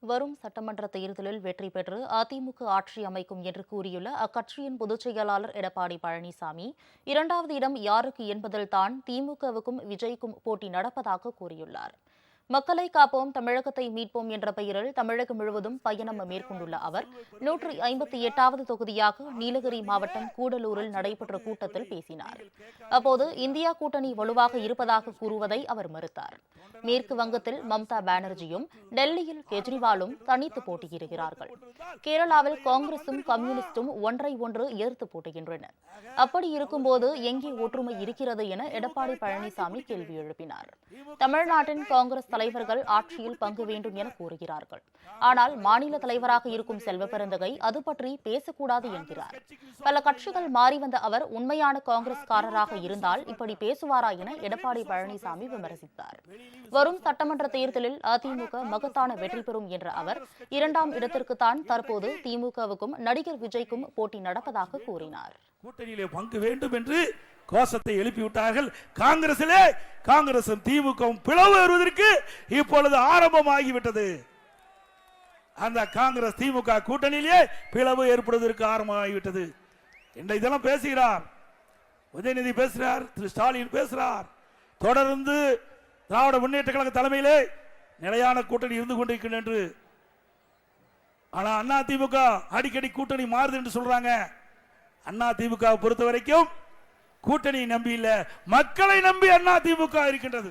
வரும் சட்டமன்ற தேர்தலில் வெற்றி பெற்று அதிமுக ஆட்சி அமைக்கும் என்று கூறியுள்ள அக்கட்சியின் பொதுச் செயலாளர் எடப்பாடி பழனிசாமி, இரண்டாவது இடம் யாருக்கு என்பதில்தான் திமுகவுக்கும் விஜய்க்கும் போட்டி நடப்பதாக கூறியுள்ளார். மக்களை காப்போம், தமிழகத்தை மீட்போம் என்ற பெயரில் தமிழகம் முழுவதும் பயணம் மேற்கொண்டுள்ள அவர் 158வது தொகுதியாக நீலகிரி மாவட்டம் கூடலூரில் நடைபெற்ற கூட்டத்தில் பேசினார். அப்போது இந்தியா கூட்டணி வலுவாக இருப்பதாக கூறுவதை அவர் மறுத்தார். மேற்கு வங்கத்தில் மம்தா பானர்ஜியும் டெல்லியில் கெஜ்ரிவாலும் தனித்து போட்டியிடுகிறார்கள். கேரளாவில் காங்கிரசும் கம்யூனிஸ்டும் ஒன்றை ஒன்று எதிர்த்து போட்டுகின்றனர். அப்படி இருக்கும்போது எங்கே ஒற்றுமை இருக்கிறது என எடப்பாடி பழனிசாமி கேள்வி எழுப்பினார். தமிழ்நாட்டின் காங்கிரஸ் தலைவர்கள் ஆட்சியில் பங்கு வேண்டும் என கூறுகிறார்கள். ஆனால் மாநில தலைவராக இருக்கும் செல்வ பெருந்தகை அது பற்றி பேசக்கூடாது என்கிறார். பல கட்சிகள் மாறி வந்த அவர் உண்மையான காங்கிரஸ்காரராக இருந்தால் இப்படி பேசுவாரா என எடப்பாடி பழனிசாமி விமர்சித்தார். வரும் சட்டமன்ற தேர்தலில் அதிமுக மகத்தான வெற்றி பெறும் என்ற அவர், இரண்டாம் இடத்திற்குத்தான் தற்போது திமுகவுக்கும் நடிகர் விஜய்க்கும் போட்டி நடப்பதாக கூறினார். கூட்டணியிலே பங்கு வேண்டும் என்று கோஷத்தை எழுப்பிவிட்டார்கள். காங்கிரசும் திமுகவும் பிளவு வருவதற்கு இப்பொழுது ஆரம்பமாகிவிட்டது. அந்த காங்கிரஸ் திமுக கூட்டணியிலே பிளவு ஏற்படுவதற்கு ஆரம்பமாகிவிட்டது. இதெல்லாம் பேசுகிறார் உதயநிதி, பேசுகிறார் திரு ஸ்டாலின், பேசுகிறார். தொடர்ந்து திராவிட முன்னேற்ற கழக தலைமையிலே நிலையான கூட்டணி இருந்து கொண்டிருக்கிறது என்று. ஆனா அண்ணா திமுக அடிக்கடி கூட்டணி மாறுது என்று சொல்றாங்க. அண்ணா திமுக பொறுத்த வரைக்கும் கூட்டணி நம்பி இல்ல, மக்களை நம்பி அண்ணா திமுக இருக்கின்றது.